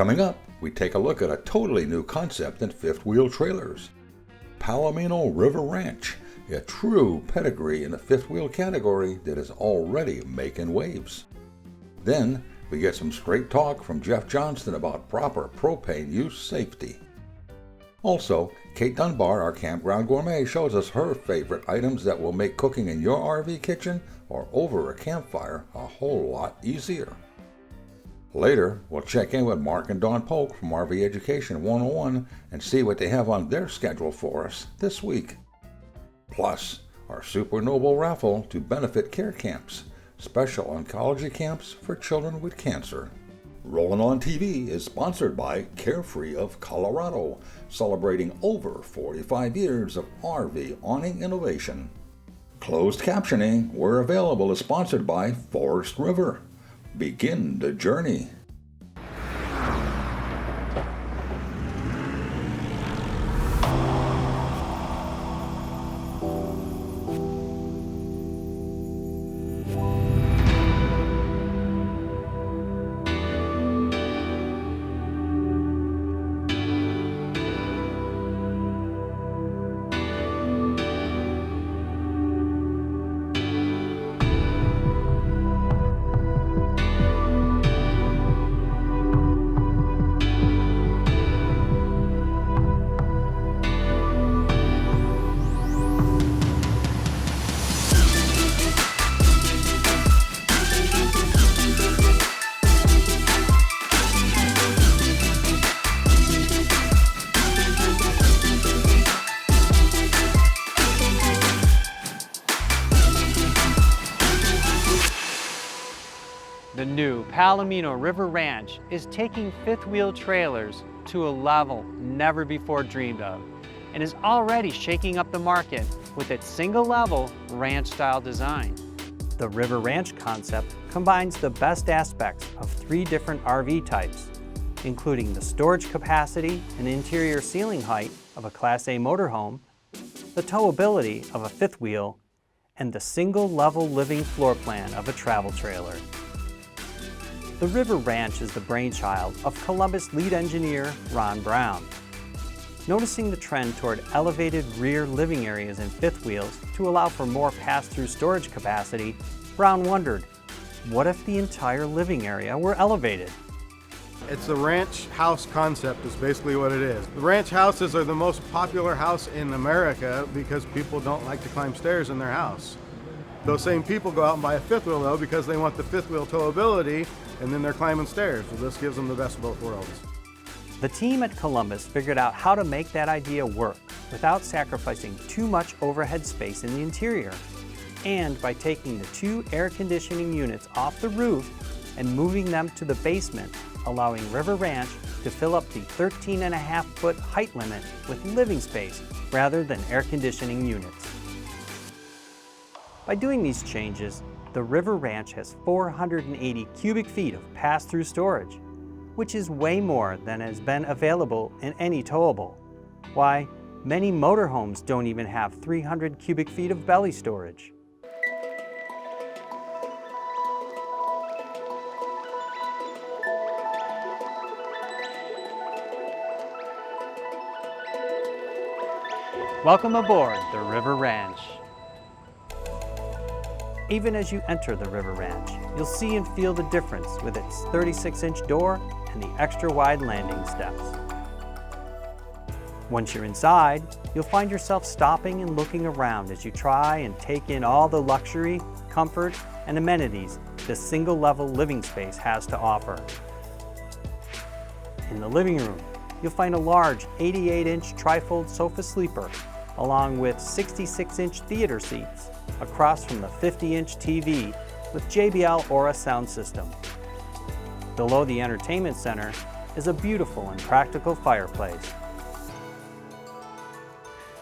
Coming up, we take a look at a totally new concept in fifth wheel trailers. Palomino River Ranch, a true pedigree in the fifth wheel category that is already making waves. Then, we get some straight talk from Jeff Johnston about proper propane use safety. Also, Kate Dunbar, our Campground Gourmet, shows us her favorite items that will make cooking in your RV kitchen or over a campfire a whole lot easier. Later, we'll check in with Mark and Dawn Polk from RV Education 101 and see what they have on their schedule for us this week. Plus, our Super NOBO raffle to benefit care camps, special oncology camps for children with cancer. Rollin On TV is sponsored by Carefree of Colorado, celebrating over 45 years of RV awning innovation. Closed captioning, where available, is sponsored by Forest River. Begin the journey. The new Palomino River Ranch is taking fifth wheel trailers to a level never before dreamed of and is already shaking up the market with its single level ranch style design. The River Ranch concept combines the best aspects of 3 different RV types, including the storage capacity and interior ceiling height of a Class A motorhome, the towability of a fifth wheel, and the single level living floor plan of a travel trailer. The River Ranch is the brainchild of Columbus lead engineer Ron Brown. Noticing the trend toward elevated rear living areas in fifth wheels to allow for more pass-through storage capacity, Brown wondered, what if the entire living area were elevated? It's the ranch house concept is basically what it is. The ranch houses are the most popular house in America because people don't like to climb stairs in their house. Those same people go out and buy a fifth wheel though because they want the fifth wheel towability, and then they're climbing stairs. So this gives them the best of both worlds. The team at Columbus figured out how to make that idea work without sacrificing too much overhead space in the interior, and by taking the 2 air conditioning units off the roof and moving them to the basement, allowing River Ranch to fill up the 13.5-foot height limit with living space rather than air conditioning units. By doing these changes, the River Ranch has 480 cubic feet of pass-through storage, which is way more than has been available in any towable. Why, many motorhomes don't even have 300 cubic feet of belly storage. Welcome aboard the River Ranch. Even as you enter the River Ranch, you'll see and feel the difference with its 36-inch door and the extra-wide landing steps. Once you're inside, you'll find yourself stopping and looking around as you try and take in all the luxury, comfort, and amenities this single-level living space has to offer. In the living room, you'll find a large 88-inch trifold sofa sleeper, along with 66-inch theater seats, across from the 50-inch TV with JBL Aura sound system. Below the entertainment center is a beautiful and practical fireplace.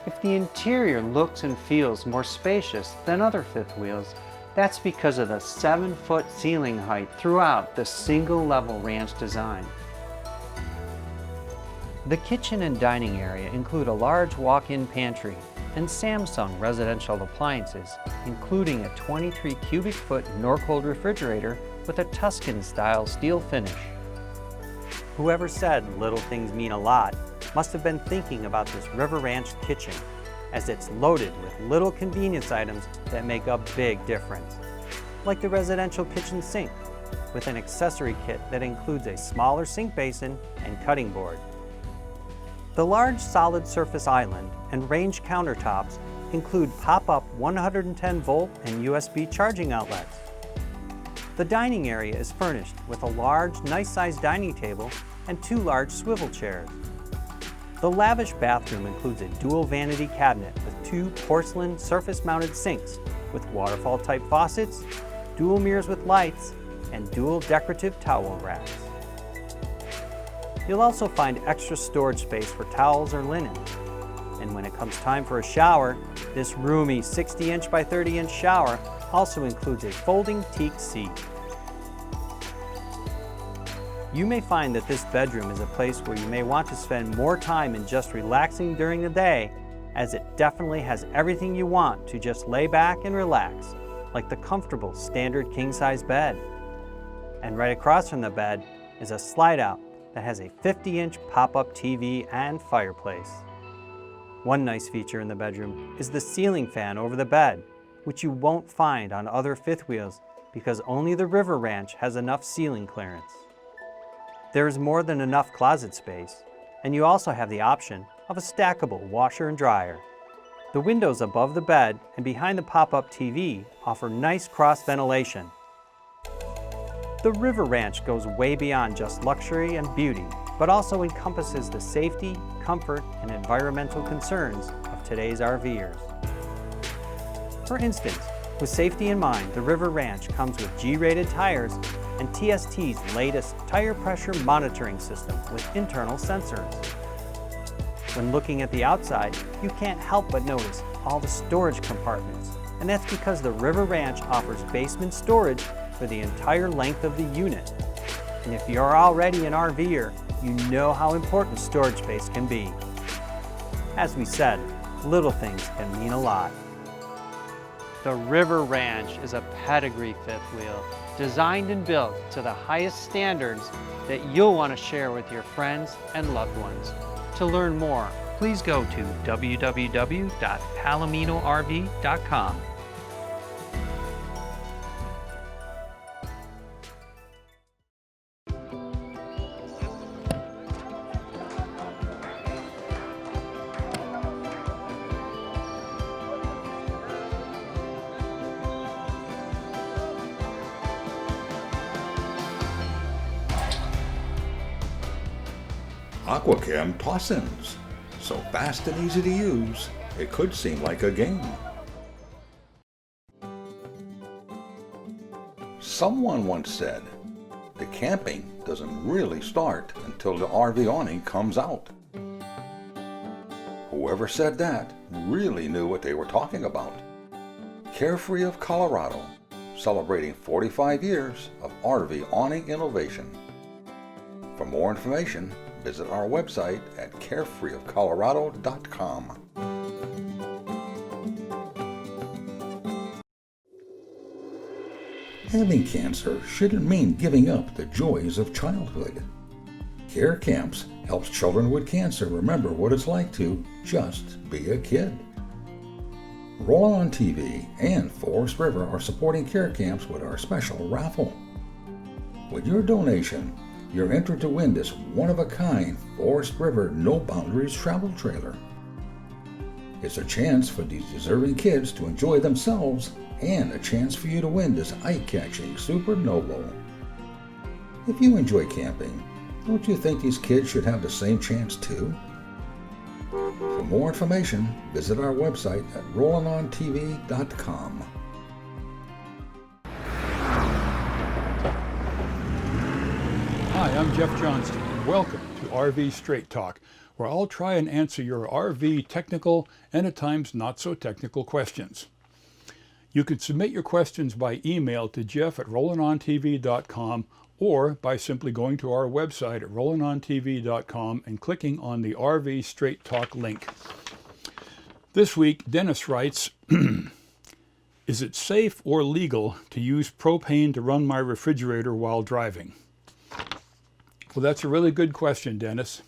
If the interior looks and feels more spacious than other fifth wheels, that's because of the 7-foot ceiling height throughout the single-level ranch design. The kitchen and dining area include a large walk-in pantry and Samsung residential appliances, including a 23 cubic foot Norcold refrigerator with a Tuscan-style steel finish. Whoever said little things mean a lot must have been thinking about this River Ranch kitchen, as it's loaded with little convenience items that make a big difference. Like the residential kitchen sink, with an accessory kit that includes a smaller sink basin and cutting board. The large solid surface island and range countertops include pop-up 110-volt and USB charging outlets. The dining area is furnished with a large, nice-sized dining table and 2 large swivel chairs. The Lavish Bathroom includes a dual vanity cabinet with 2 porcelain surface-mounted sinks with waterfall-type faucets, dual mirrors with lights, and dual decorative towel racks. You'll also find extra storage space for towels or linen. And when it comes time for a shower, this roomy 60-inch by 30-inch shower also includes a folding teak seat. You may find that this bedroom is a place where you may want to spend more time in just relaxing during the day, as it definitely has everything you want to just lay back and relax, like the comfortable standard king-size bed. And right across from the bed is a slide-out that has a 50-inch pop-up TV and fireplace. One nice feature in the bedroom is the ceiling fan over the bed, which you won't find on other fifth wheels because only the River Ranch has enough ceiling clearance. There is more than enough closet space, and you also have the option of a stackable washer and dryer. The windows above the bed and behind the pop-up TV offer nice cross ventilation. The River Ranch goes way beyond just luxury and beauty, but also encompasses the safety, comfort, and environmental concerns of today's RVers. For instance, with safety in mind, the River Ranch comes with G-rated tires and TST's latest tire pressure monitoring system with internal sensors. When looking at the outside, you can't help but notice all the storage compartments, and that's because the River Ranch offers basement storage for the entire length of the unit. And if you're already an RVer, you know how important storage space can be. As we said, little things can mean a lot. The River Ranch is a pedigree fifth wheel, designed and built to the highest standards that you'll want to share with your friends and loved ones. To learn more, please go to www.palominorv.com. Aquacam toss-ins. So fast and easy to use, it could seem like a game. Someone once said, the camping doesn't really start until the RV awning comes out. Whoever said that really knew what they were talking about. Carefree of Colorado, celebrating 45 years of RV awning innovation. For more information, visit our website at carefreeofcolorado.com. Having cancer shouldn't mean giving up the joys of childhood. Care Camps helps children with cancer remember what it's like to just be a kid. Rollin On TV and Forest River are supporting Care Camps with our special raffle. With your donation, you're entered to win this one-of-a-kind Forest River No Boundaries travel trailer. It's a chance for these deserving kids to enjoy themselves and a chance for you to win this eye-catching Super NOBO. If you enjoy camping, don't you think these kids should have the same chance too? For more information, visit our website at rollinontv.com. Hi, I'm Jeff Johnston, and welcome to RV Straight Talk, where I'll try and answer your RV technical and at times not so technical questions. You can submit your questions by email to jeff@rollinontv.com or by simply going to our website at rollinontv.com and clicking on the RV Straight Talk link. This week, Dennis writes, is it safe or legal to use propane to run my refrigerator while driving? Well, that's a really good question, Dennis.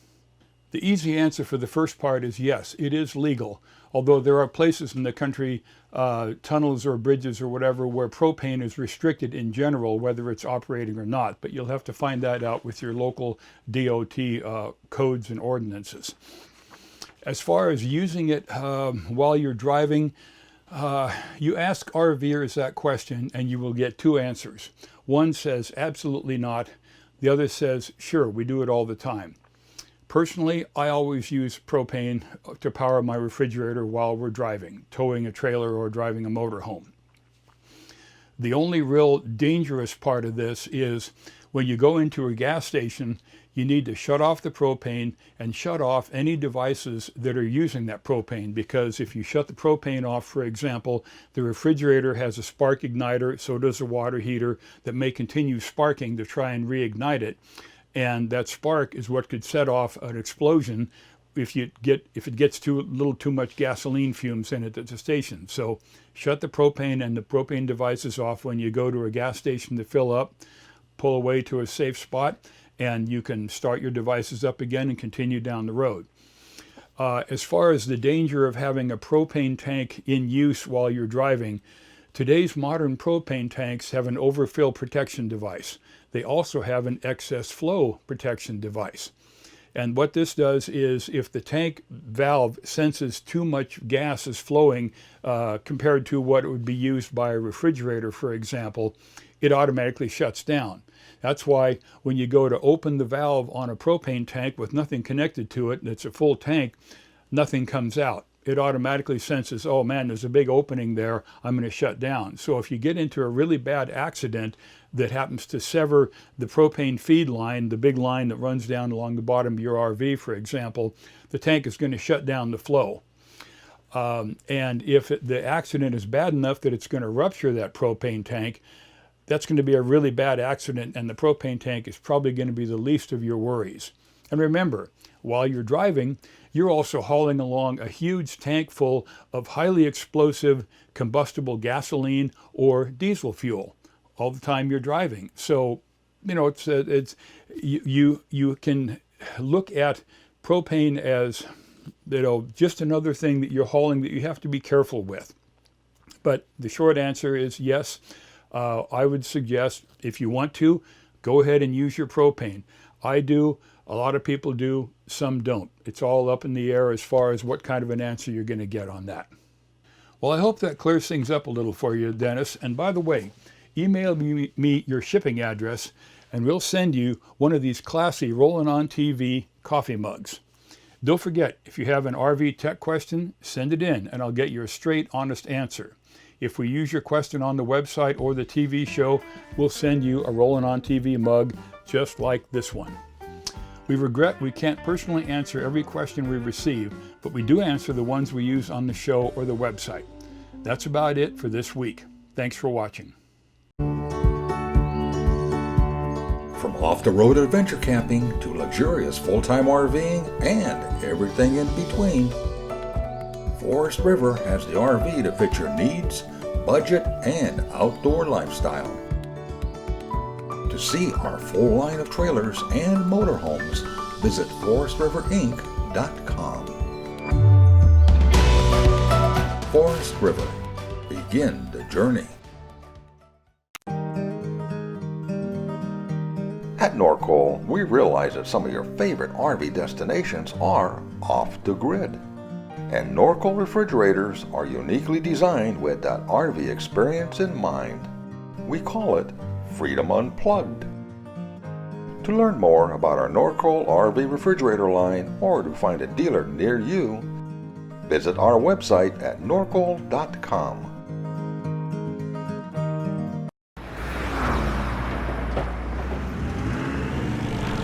The easy answer for the first part is yes, it is legal. Although there are places in the country, tunnels or bridges or whatever, where propane is restricted in general, whether it's operating or not. But you'll have to find that out with your local DOT codes and ordinances. As far as using it while you're driving, you ask RVers that question and you will get two answers. One says absolutely not. The other says, sure, we do it all the time. Personally, I always use propane to power my refrigerator while we're driving, towing a trailer or driving a motorhome. The only real dangerous part of this is when you go into a gas station, you need to shut off the propane and shut off any devices that are using that propane, because if you shut the propane off, for example, the refrigerator has a spark igniter, so does a water heater that may continue sparking to try and reignite it. And that spark is what could set off an explosion if it gets a little too much gasoline fumes in it at the station. So shut the propane and the propane devices off when you go to a gas station to fill up, pull away to a safe spot, and you can start your devices up again and continue down the road. As far as the danger of having a propane tank in use while you're driving, today's modern propane tanks have an overfill protection device. They also have an excess flow protection device. And what this does is if the tank valve senses too much gas is flowing compared to what would be used by a refrigerator, for example, it automatically shuts down. That's why when you go to open the valve on a propane tank with nothing connected to it, and it's a full tank, nothing comes out. It automatically senses, oh man, there's a big opening there, I'm going to shut down. So if you get into a really bad accident that happens to sever the propane feed line, the big line that runs down along the bottom of your RV, for example, the tank is going to shut down the flow. And if the accident is bad enough that it's going to rupture that propane tank, that's going to be a really bad accident, and the propane tank is probably going to be the least of your worries. And remember, while you're driving, you're also hauling along a huge tank full of highly explosive combustible gasoline or diesel fuel all the time you're driving. So, you know, you can look at propane as, you know, just another thing that you're hauling that you have to be careful with. But the short answer is yes. I would suggest, if you want to, go ahead and use your propane. I do. A lot of people do. Some don't. It's all up in the air as far as what kind of an answer you're going to get on that. Well, I hope that clears things up a little for you, Dennis. And by the way, email me your shipping address, and we'll send you one of these classy Rollin On TV coffee mugs. Don't forget, if you have an RV tech question, send it in, and I'll get you a straight, honest answer. If we use your question on the website or the TV show, we'll send you a Rollin On TV mug just like this one. We regret we can't personally answer every question we receive, but we do answer the ones we use on the show or the website. That's about it for this week. Thanks for watching. From off-the-road adventure camping to luxurious full-time RVing and everything in between, Forest River has the RV to fit your needs, budget, and outdoor lifestyle. To see our full line of trailers and motorhomes, visit forestriverinc.com. Forest River. Begin the journey. At Norcoal, we realize that some of your favorite RV destinations are off the grid. And Norcoal refrigerators are uniquely designed with that RV experience in mind. We call it Freedom Unplugged. To learn more about our Norcoal RV refrigerator line or to find a dealer near you, visit our website at norcoal.com.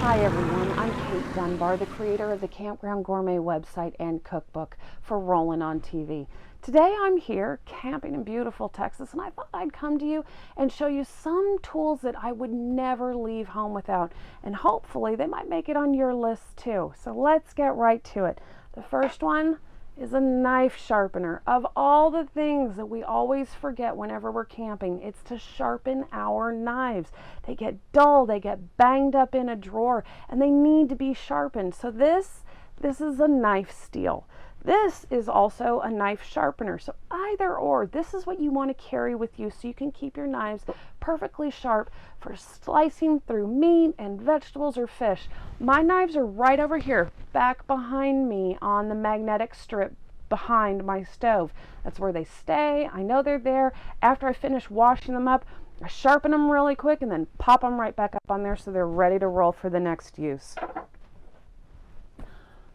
Hi everyone, I'm Kate Dunbar, the creator of the Campground Gourmet website and cookbook for Rollin On TV. Today I'm here camping in beautiful Texas, and I thought I'd come to you and show you some tools that I would never leave home without, and hopefully they might make it on your list too. So let's get right to it. The first one is a knife sharpener. Of all the things that we always forget whenever we're camping, it's to sharpen our knives. They get dull, they get banged up in a drawer, and they need to be sharpened. So this is a knife steel. This is also a knife sharpener. So either or, this is what you want to carry with you so you can keep your knives perfectly sharp for slicing through meat and vegetables or fish. My knives are right over here, back behind me on the magnetic strip behind my stove. That's where they stay. I know they're there. After I finish washing them up, I sharpen them really quick and then pop them right back up on there so they're ready to roll for the next use.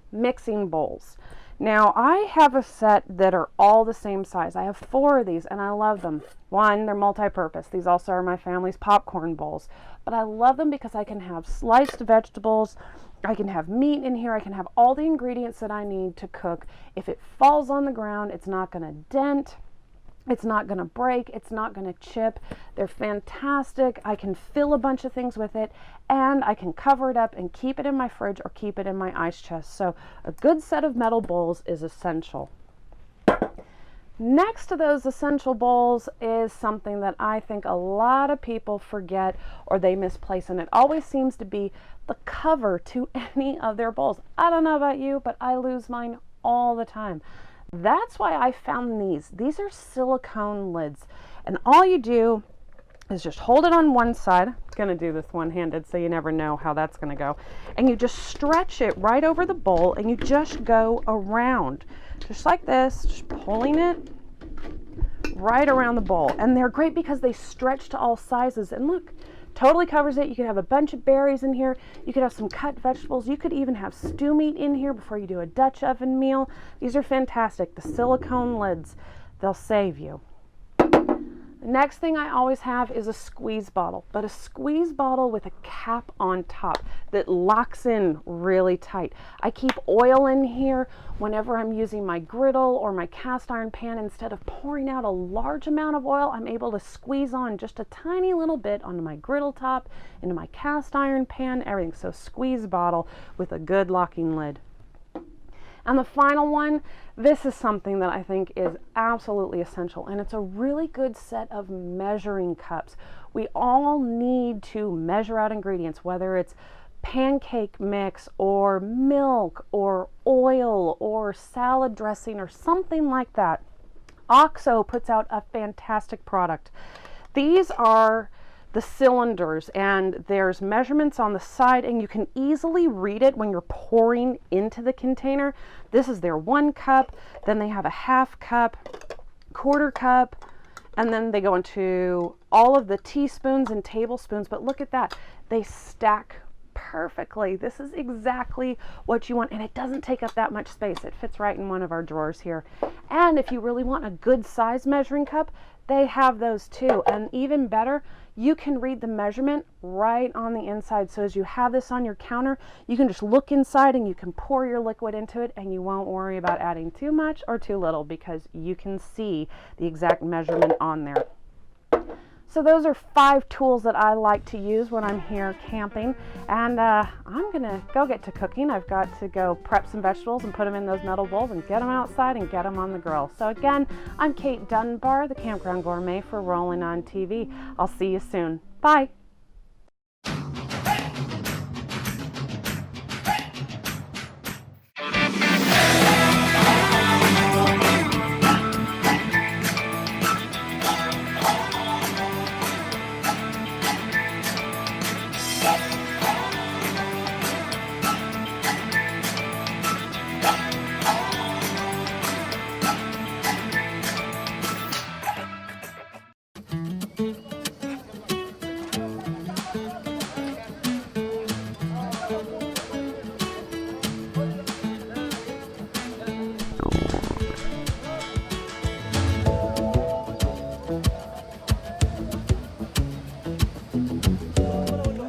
Mixing bowls. Now I have a set that are all the same size. I have 4 of these and I love them. One, they're multi-purpose. These also are my family's popcorn bowls. But I love them because I can have sliced vegetables, I can have meat in here, I can have all the ingredients that I need to cook. If it falls on the ground, it's not going to dent. It's not going to break. It's not going to chip. They're fantastic. I can fill a bunch of things with it, and I can cover it up and keep it in my fridge or keep it in my ice chest. So a good set of metal bowls is essential. Next to those essential bowls is something that I think a lot of people forget or they misplace, and it always seems to be the cover to any of their bowls. I don't know about you, but I lose mine all the time. That's why I found these. These are silicone lids, and all you do is just hold it on one side. I'm gonna do this one-handed so you never know how that's gonna go. And you just stretch it right over the bowl and you just go around. Just like this, just pulling it right around the bowl. And they're great because they stretch to all sizes. And look, totally covers it. You could have a bunch of berries in here. You could have some cut vegetables. You could even have stew meat in here before you do a Dutch oven meal. These are fantastic. The silicone lids, they'll save you. The next thing I always have is a squeeze bottle, but a squeeze bottle with a cap on top that locks in really tight. I keep oil in here whenever I'm using my griddle or my cast iron pan. Instead of pouring out a large amount of oil, I'm able to squeeze on just a tiny little bit onto my griddle top, into my cast iron pan, everything. So squeeze bottle with a good locking lid. And the final one, this is something that I think is absolutely essential, and it's a really good set of measuring cups. We all need to measure out ingredients, whether it's pancake mix or milk or oil or salad dressing or something like that. OXO puts out a fantastic product. These are the cylinders, and there's measurements on the side, and you can easily read it when you're pouring into the container. This is their 1 cup, then they have a 1/2 cup, 1/4 cup, and then they go into all of the teaspoons and tablespoons. But look at that, they stack perfectly. This is exactly what you want, and it doesn't take up that much space. It fits right in one of our drawers here. And if you really want a good size measuring cup, they have those too. And even better, you can read the measurement right on the inside. So as you have this on your counter, you can just look inside and you can pour your liquid into it, and you won't worry about adding too much or too little because you can see the exact measurement on there. So those are 5 tools that I like to use when I'm here camping, and I'm gonna go get to cooking. I've got to go prep some vegetables and put them in those metal bowls and get them outside and get them on the grill. So again, I'm Kate Dunbar, the Campground Gourmet for Rollin On TV. I'll see you soon. Bye.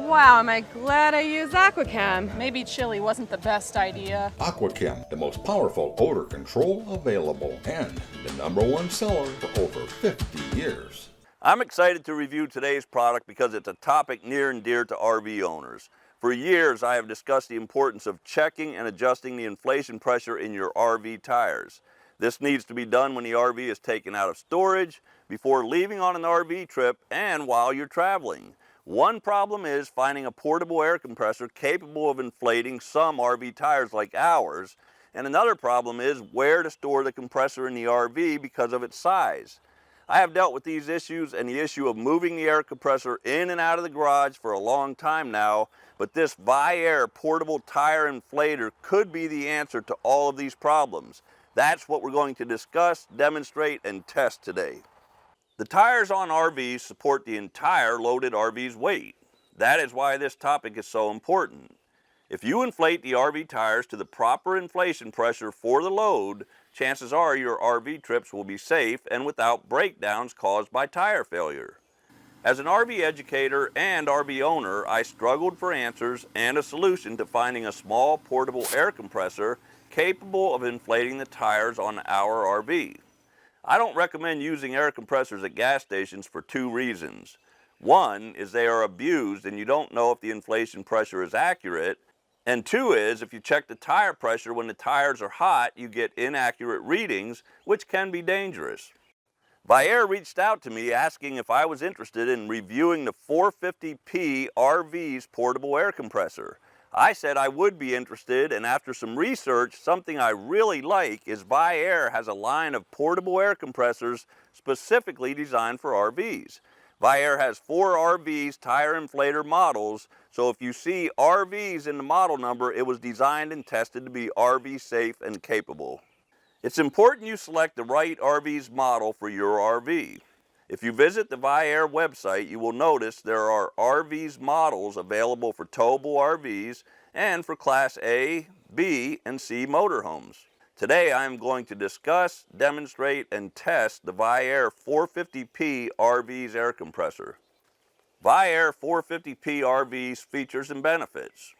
Wow, am I glad I used Aquachem. Maybe chili wasn't the best idea. Aquachem, the most powerful odor control available, and the #1 seller for over 50 years. I'm excited to review today's product because it's a topic near and dear to RV owners. For years, I have discussed the importance of checking and adjusting the inflation pressure in your RV tires. This needs to be done when the RV is taken out of storage, before leaving on an RV trip, and while you're traveling. One problem is finding a portable air compressor capable of inflating some RV tires like ours, and another problem is where to store the compressor in the RV because of its size. I have dealt with these issues and the issue of moving the air compressor in and out of the garage for a long time now, but this Viair portable tire inflator could be the answer to all of these problems. That's what we're going to discuss, demonstrate, and test today. The tires on RVs support the entire loaded RV's weight. That is why this topic is so important. If you inflate the RV tires to the proper inflation pressure for the load, chances are your RV trips will be safe and without breakdowns caused by tire failure. As an RV educator and RV owner, I struggled for answers and a solution to finding a small portable air compressor capable of inflating the tires on our RV. I don't recommend using air compressors at gas stations for two reasons. One is they are abused and you don't know if the inflation pressure is accurate. And two is, if you check the tire pressure when the tires are hot, you get inaccurate readings, which can be dangerous. Viair reached out to me asking if I was interested in reviewing the 450p RV's portable air compressor. I said I would be interested, and after some research, something I really like is Viair has a line of portable air compressors specifically designed for RVs. Viair has 4 RVs tire inflator models, so if you see RVs in the model number, it was designed and tested to be RV safe and capable. It's important you select the right RV's model for your RV. If you visit the Viair website, you will notice there are RV's models available for towable RVs and for Class A, B, and C motorhomes. Today I am going to discuss, demonstrate, and test the Viair 450p RV's air compressor. Viair 450p RV's features and benefits.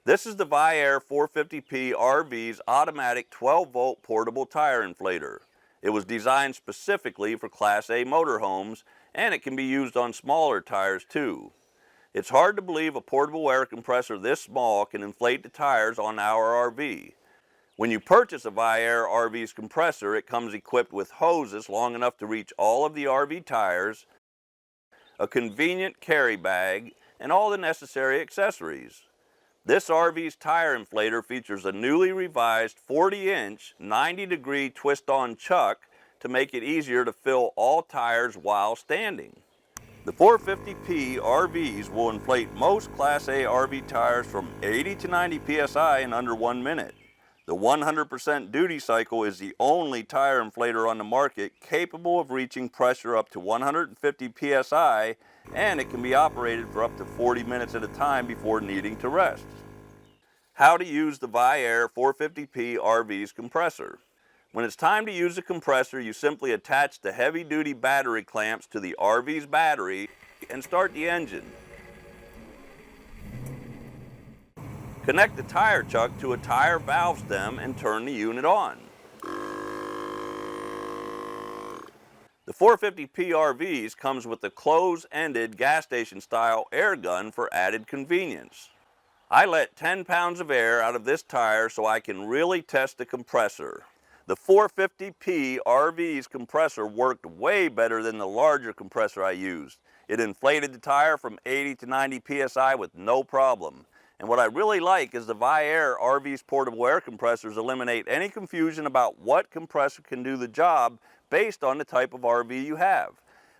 This is the Viair 450p RV's automatic 12-volt portable tire inflator. It was designed specifically for Class A motorhomes, and it can be used on smaller tires too. It's hard to believe a portable air compressor this small can inflate the tires on our RV. When you purchase a Viair RV's compressor, it comes equipped with hoses long enough to reach all of the RV tires, a convenient carry bag, and all the necessary accessories. This RV's tire inflator features a newly revised 40-inch, 90-degree twist-on chuck to make it easier to fill all tires while standing. The 450p RVs will inflate most Class A RV tires from 80 to 90 psi in under 1 minute. The 100% duty cycle is the only tire inflator on the market capable of reaching pressure up to 150 psi, and it can be operated for up to 40 minutes at a time before needing to rest. How to use the Viair 450p RV's compressor. When it's time to use the compressor, you simply attach the heavy-duty battery clamps to the RV's battery and start the engine. Connect the tire chuck to a tire valve stem and turn the unit on. The 450p RVs comes with the close-ended gas station style air gun for added convenience. I let 10 pounds of air out of this tire so I can really test the compressor. The 450p RV's compressor worked way better than the larger compressor I used. It inflated the tire from 80 to 90 psi with no problem. And what I really like is the Viair RV's portable air compressors eliminate any confusion about what compressor can do the job based on the type of RV you have.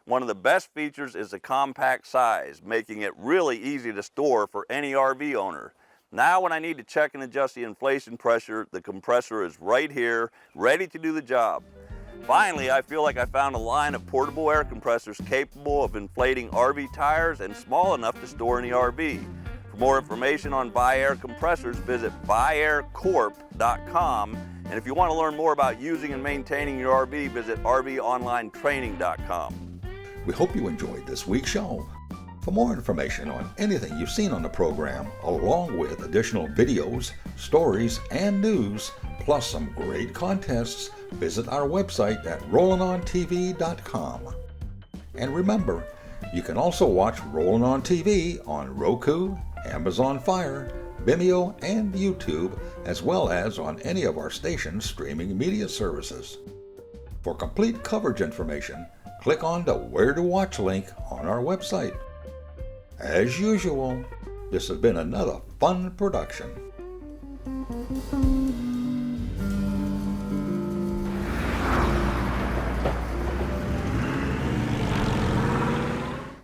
One of the best features is the compact size, making it really easy to store for any RV owner. Now when I need to check and adjust the inflation pressure, the compressor is right here, ready to do the job. Finally, I feel like I found a line of portable air compressors capable of inflating RV tires and small enough to store in the RV. For more information on Viair compressors, visit viaircorp.com. And if you want to learn more about using and maintaining your RV, visit rvonlinetraining.com. We hope you enjoyed this week's show. For more information on anything you've seen on the program, along with additional videos, stories, and news, plus some great contests, visit our website at rollinontv.com. And remember, you can also watch Rollin On TV on Roku, Amazon Fire, Vimeo, and YouTube, as well as on any of our station's streaming media services. For complete coverage information, click on the Where to Watch link on our website. As usual, this has been another fun production.